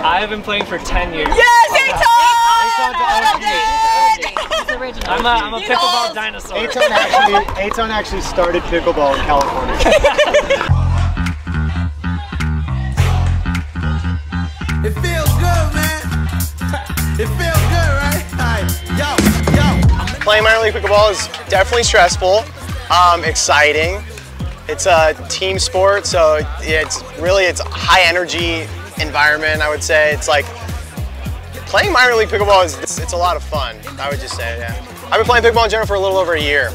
I've been playing for 10 years. Yes, Aton! I'm a pickleball dinosaur. Aton actually started pickleball in California. It feels good, man. It feels good, right? Yo. Playing minor league pickleball is definitely stressful, exciting. It's a team sport, so it's a high energy environment, I would say. It's like playing minor league pickleball it's a lot of fun, I would just say, yeah. I've been playing pickleball in general for a little over a year.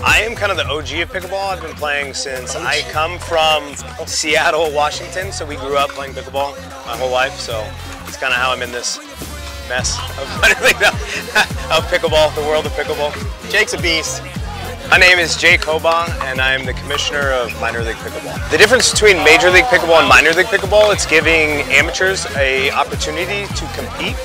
I am kind of the OG of pickleball. I've been playing since I come from Seattle, Washington, so we grew up playing pickleball my whole life, so it's kind of how I'm in this mess of pickleball, the world of pickleball. Jake's a beast. My name is Jake Hobaugh, and I'm the commissioner of minor league pickleball. The difference between Major League Pickleball and minor league pickleball, it's giving amateurs an opportunity to compete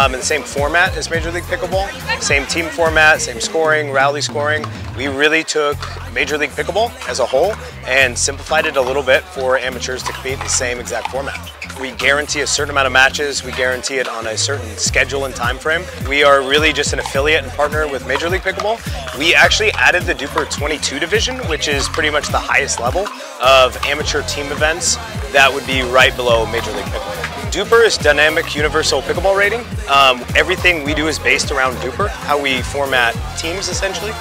in the same format as Major League Pickleball. Same team format, same scoring, rally scoring. We really took Major League Pickleball as a whole and simplified it a little bit for amateurs to compete in the same exact format. We guarantee a certain amount of matches. We guarantee it on a certain schedule and time frame. We are really just an affiliate and partner with Major League Pickleball. We actually added the Duper 22 division, which is pretty much the highest level of amateur team events that would be right below Major League Pickleball. Duper is Dynamic Universal Pickleball Rating. Everything we do is based around Duper, how we format teams essentially.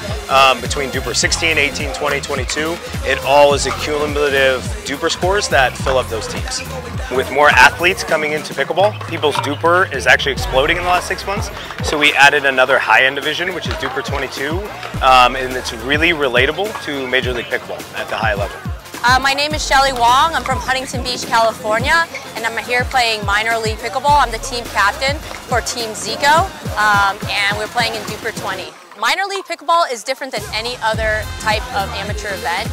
Between Duper 16, 18, 20, 22, it all is a cumulative Duper scores that fill up those teams. With more athletes coming into pickleball, people's Duper is actually exploding in the last 6 months. So we added another high-end division, which is Duper 22, and it's really relatable to Major League Pickleball at the high level. My name is Shelly Wong. I'm from Huntington Beach, California, and I'm here playing minor league pickleball. I'm the team captain for Team Zico, and we're playing in Duper 20. Minor league pickleball is different than any other type of amateur event.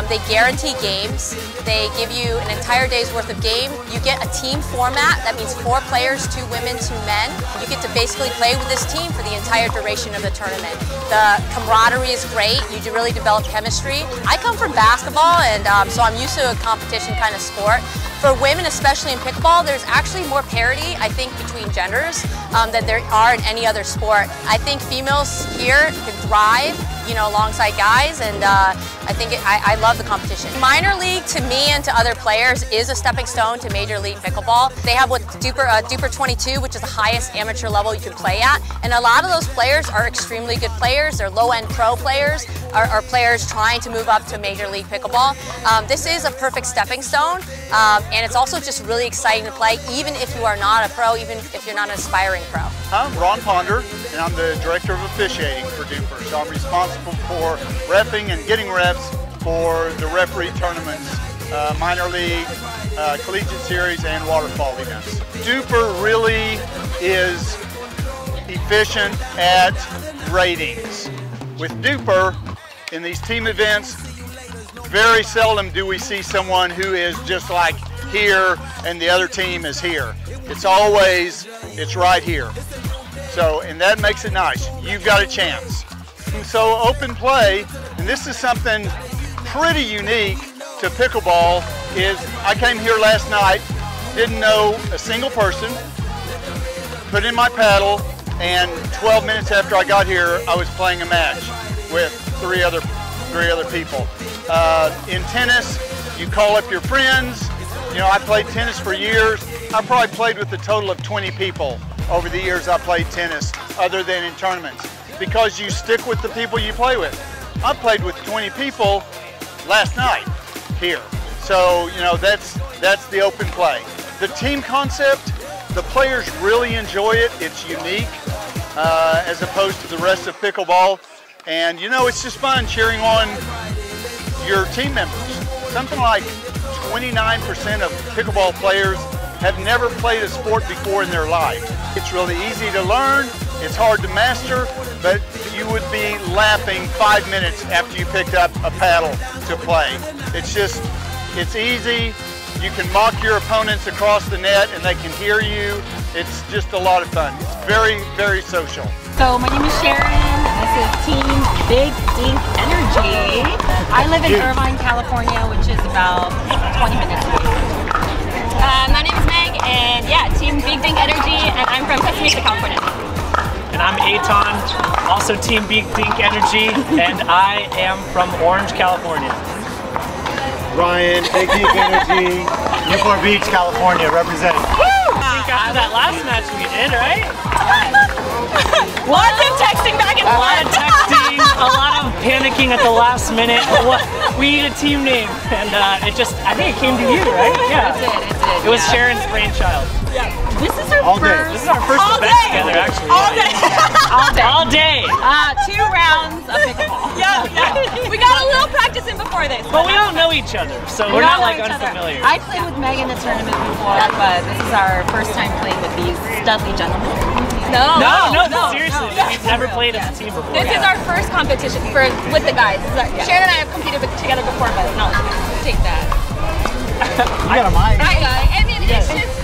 They guarantee games. They give you an entire day's worth of game. You get a team format. That means 4 players, 2 women, 2 men. You get to basically play with this team for the entire duration of the tournament. The camaraderie is great. You really develop chemistry. I come from basketball, and so I'm used to a competition kind of sport. For women, especially in pickleball, there's actually more parity, I think, between genders than there are in any other sport. I think females here can thrive, you know, alongside guys, and I love the competition. Minor league, to me and to other players, is a stepping stone to Major League Pickleball. They have what Duper 22, which is the highest amateur level you can play at, and a lot of those players are extremely good players. They're low-end pro players, are players trying to move up to Major League Pickleball. This is a perfect stepping stone, and it's also just really exciting to play, even if you are not a pro, even if you're not an aspiring pro. I'm Ron Ponder, and I'm the Director of Officiating for Duper, so I'm responsible for reffing and getting refs for the referee tournaments, minor league, collegiate series, and waterfall events. Duper really is efficient at ratings. With Duper, in these team events, very seldom do we see someone who is just like here and the other team is here. It's always, it's right here. So, and that makes it nice. You've got a chance. And so open play, and this is something pretty unique to pickleball, is I came here last night, didn't know a single person, put in my paddle, and 12 minutes after I got here, I was playing a match with three other people. In tennis, you call up your friends. You know, I played tennis for years. I probably played with a total of 20 people over the years I played tennis, other than in tournaments, because you stick with the people you play with. I played with 20 people last night here. So, you know, that's the open play. The team concept, the players really enjoy it. It's unique as opposed to the rest of pickleball. And, you know, it's just fun cheering on your team members. Something like 29% of pickleball players have never played a sport before in their life. It's really easy to learn, it's hard to master, but you would be laughing 5 minutes after you picked up a paddle to play. It's just, it's easy. You can mock your opponents across the net and they can hear you. It's just a lot of fun. It's very, very social. So my name is Sharon. This is Team Big Dink Energy. I live in Irvine, California, which is about 20 minutes away. My name is Meg, and yeah, Dink Energy, and I'm from Costa Mesa, California. And I'm Aton, also Team Big Dink Energy, and I am from Orange, California. Ryan, Big Dink Energy, Newport Beach, California, representing. I think after that last match we did, right? Lots of texting back and A forth. lot of texting, a lot of panicking at the last minute. We need a team name, and I think it came to you, right? Yeah. It did. It was Sharon's brainchild. Yeah. This is our All day. first. This is our first All event day. together, actually. All day. All day. 2 rounds of pickleball. Yeah. We got a little practice in before this. But we all know each other, so we're not like unfamiliar. I played with Meg in the tournament before, but this is our first time playing with these studly gentlemen. No, seriously, we've never played as a team before. This is our first competition with the guys. Sharon and I have competed together before, but no, take that. You got a mic. I mean, it's just,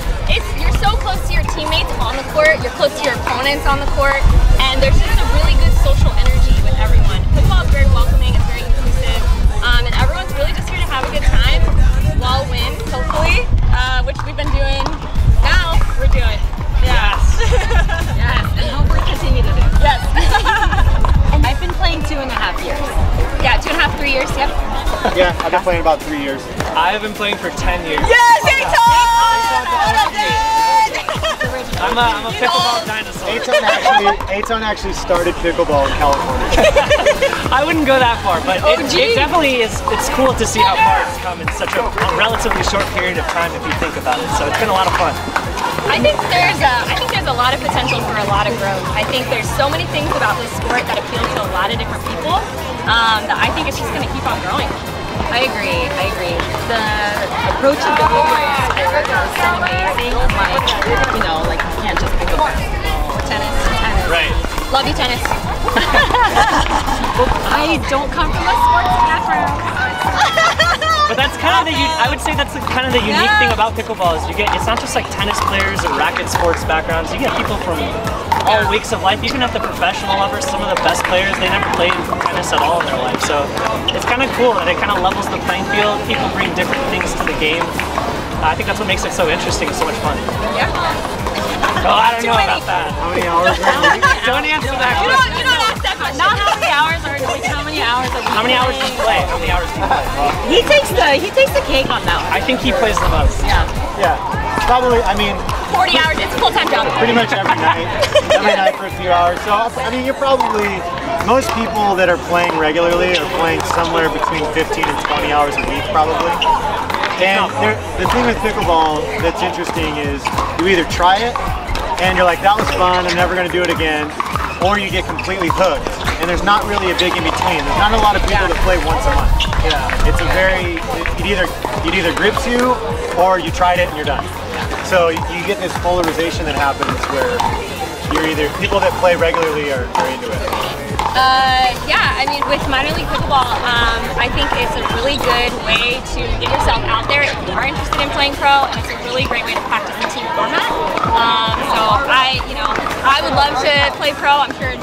you're so close to your teammates on the court, you're close to your opponents on the court, and there's just a really good social energy with everyone. Pickleball is very welcoming, it's very inclusive, and everyone's really just here to have a good time, while win, hopefully, which we've been doing. Now, we're doing. Yes. Yes, and hope we continue to do. Yes. I've been playing 2.5 years. Yeah, 2.5, 3 years, yep. Yeah, I've been playing about 3 years. I have been playing for 10 years. Yes, Aton! I'm a pickleball dinosaur. Aton actually started pickleball in California. I wouldn't go that far, but it definitely is. It's cool to see how far it's come in such a relatively short period of time if you think about it. So it's been a lot of fun. I think there's a lot of potential for a lot of growth. I think there's so many things about this sport that appeal to a lot of different people that I think it's just going to keep on growing. I agree. The approachability of the sport is so amazing. Like you can't just pick up tennis. Right. Love you, tennis. I don't come from a sports background. But that's kind of I would say that's kind of the unique thing about pickleball is it's not just like tennis players or racket sports backgrounds. You get people from all weeks of life, even at the professional levels. Some of the best players, they never played tennis at all in their life. So it's kind of cool that it kind of levels the playing field. People bring different things to the game. I think that's what makes it so interesting and so much fun. Yeah. Oh, I don't know about that. How many hours? Don't answer that question. You don't ask that question. Not how many hours are like how many hours are we How many hours do you play? How many hours do you play? He takes the cake on that one. I think he plays the most. Yeah, probably. I mean, 40 hours, it's a full-time job. pretty much every night for a few hours. So I mean, you're probably most people that are playing regularly are playing somewhere between 15 and 20 hours a week, probably. And the thing with pickleball that's interesting is you either try it and you're like, that was fun, I'm never going to do it again, or you get completely hooked. And there's not really a big in between. There's not a lot of people that play once a month. Yeah. It's it either grips you or you tried it and you're done. So you get this polarization that happens where people that play regularly are into it. Yeah, I mean, with minor league pickleball, I think it's a really good way to get yourself out there if you are interested in playing pro, and it's a really great way to practice the team format. So I would love to play pro. I'm sure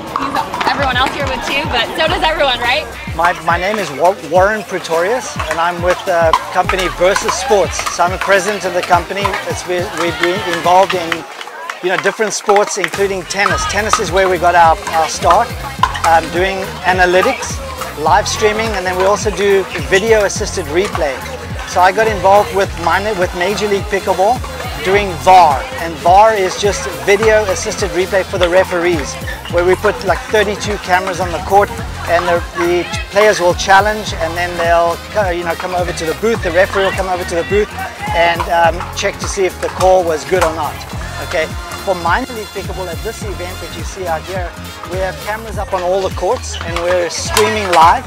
everyone else here would too, but so does everyone, right? My name is Warren Pretorius, and I'm with the company Versus Sports. So I'm the president of the company. We've been involved in different sports, including tennis. Tennis is where we got our start. Doing analytics, live streaming, and then we also do video assisted replay. So I got involved with Major League Pickleball doing VAR, and VAR is just video assisted replay for the referees, where we put like 32 cameras on the court, and the players will challenge, and then they'll come over to the booth. The referee will come over to the booth and check to see if the call was good or not. Okay. For minor league pickleball at this event that you see out here, we have cameras up on all the courts and we're streaming live.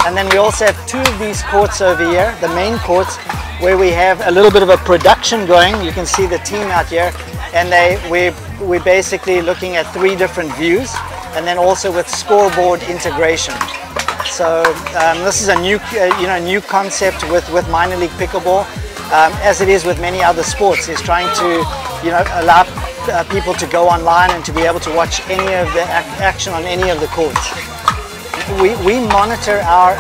And then we also have 2 of these courts over here, the main courts, where we have a little bit of a production going. You can see the team out here, and we're basically looking at 3 different views, and then also with scoreboard integration. So this is a new concept with minor league pickleball, as it is with many other sports. Is trying to allow people to go online and to be able to watch any of the action on any of the courts. We monitor our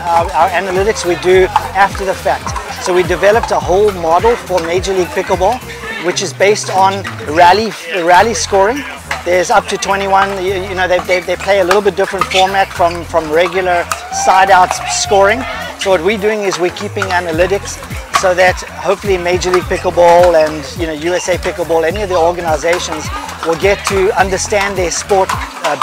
analytics. We do after the fact. So we developed a whole model for Major League Pickleball which is based on rally scoring. There's up to 21, you know, they play a little bit different format from regular side-out scoring. So what we're doing is we're keeping analytics so that hopefully Major League Pickleball and, you know, USA Pickleball, any of the organizations will get to understand their sport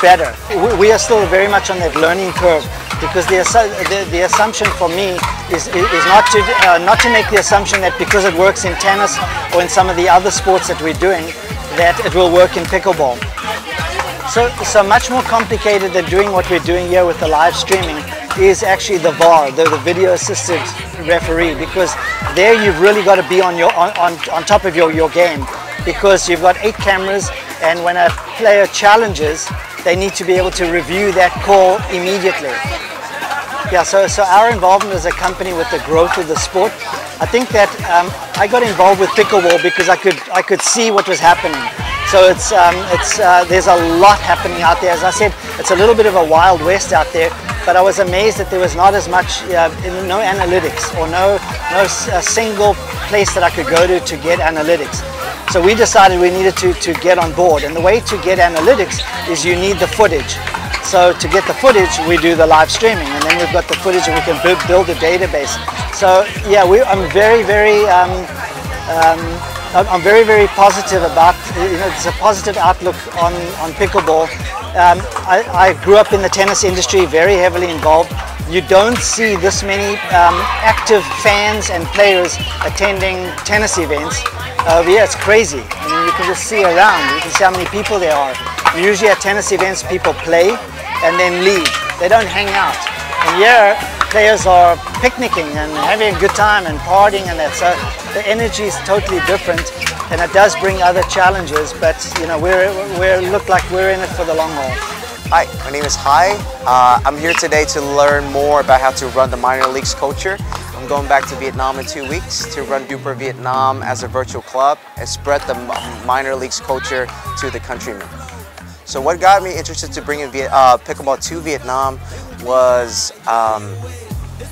better. We are still very much on that learning curve, because the assumption for me is not to make the assumption that because it works in tennis or in some of the other sports that we're doing, that it will work in pickleball. So much more complicated than doing what we're doing here with the live streaming is actually the VAR, the video assisted referee, because there you've really got to be on top of your game, because you've got 8 cameras, and when a player challenges, they need to be able to review that call immediately. Yeah, so our involvement as a company with the growth of the sport, I think that I got involved with pickleball because I could see what was happening. So there's a lot happening out there. As I said, it's a little bit of a wild west out there, but I was amazed that there was not as much, no analytics, or no single place that I could go to get analytics. So we decided we needed to get on board, and the way to get analytics is you need the footage. So to get the footage, we do the live streaming, and then we've got the footage and we can build a database. So yeah, I'm very positive about, you know, it's a positive outlook on pickleball. I grew up in the tennis industry, very heavily involved. You don't see this many active fans and players attending tennis events. Yeah, it's crazy. I mean, you can just see around, you can see how many people there are. Usually at tennis events, people play and then leave. They don't hang out. And here, players are picnicking and having a good time and partying and that. So the energy is totally different, and it does bring other challenges. But you know, we look like we're in it for the long haul. Hi, my name is Hai. I'm here today to learn more about how to run the minor leagues culture. I'm going back to Vietnam in 2 weeks to run Duper Vietnam as a virtual club and spread the minor leagues culture to the countrymen. So what got me interested to bringing pickleball to Vietnam was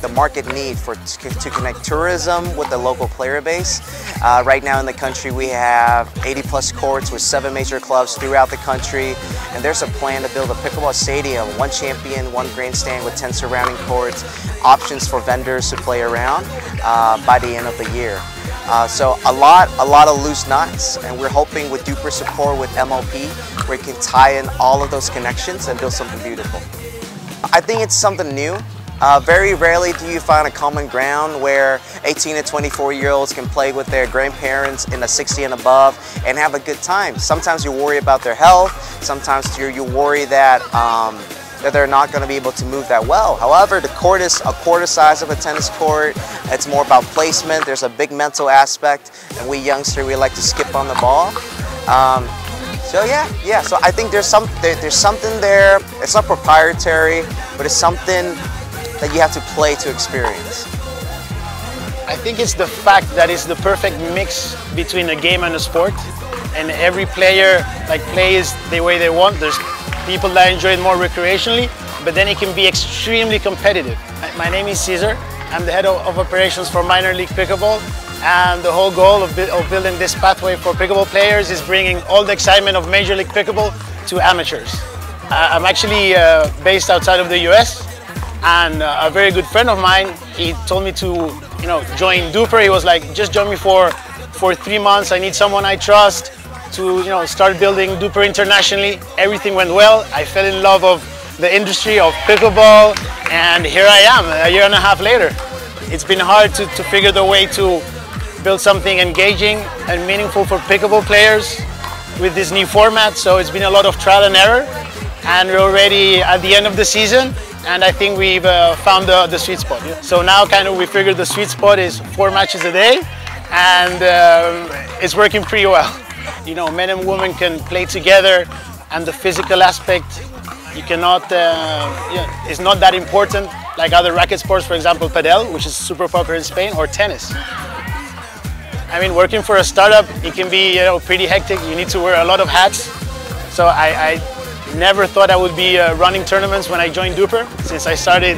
the market need to connect tourism with the local player base. Right now in the country we have 80+ courts with 7 major clubs throughout the country, and there's a plan to build a pickleball stadium, 1 champion, 1 grandstand with 10 surrounding courts, options for vendors to play around by the end of the year. So a lot of loose knots, and we're hoping with Duper support with MiLP, we can tie in all of those connections and build something beautiful. I think it's something new. Very rarely do you find a common ground where 18 to 24-year-olds can play with their grandparents in a 60 and above and have a good time. Sometimes you worry about their health, sometimes you worry that they're not going to be able to move that well. However, the court is a quarter size of a tennis court. It's more about placement. There's a big mental aspect, and we youngsters, we like to skip on the ball. So yeah. So I think there's something there. It's not proprietary, but it's something that you have to play to experience. I think it's the fact that it's the perfect mix between a game and a sport, and every player plays the way they want. There's people that enjoy it more recreationally, but then it can be extremely competitive. My name is Cesar. I'm the head of operations for Minor League Pickleball, and the whole goal of building this pathway for pickleball players is bringing all the excitement of Major League Pickleball to amateurs. I'm actually based outside of the US, and a very good friend of mine, he told me to join Duper. He was like, just join me for 3 months. I need someone I trust to start building Duper internationally. Everything went well. I fell in love of the industry of pickleball, and here I am a year and a half later. It's been hard to figure the way to build something engaging and meaningful for pickleball players with this new format, so it's been a lot of trial and error, and we're already at the end of the season, and I think we've found the sweet spot. So now we figured the sweet spot is 4 matches a day, and it's working pretty well. Men and women can play together, and the physical aspect, you cannot, it's not that important like other racket sports, for example, padel, which is super popular in Spain, or tennis. I mean, working for a startup, it can be pretty hectic. You need to wear a lot of hats. So I never thought I would be running tournaments when I joined Duper, since I started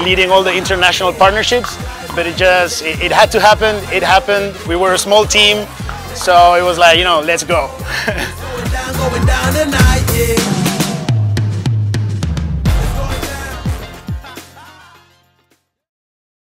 leading all the international partnerships. But it had to happen. It happened. We were a small team. So it was like, you know, let's go. Going down tonight, yeah.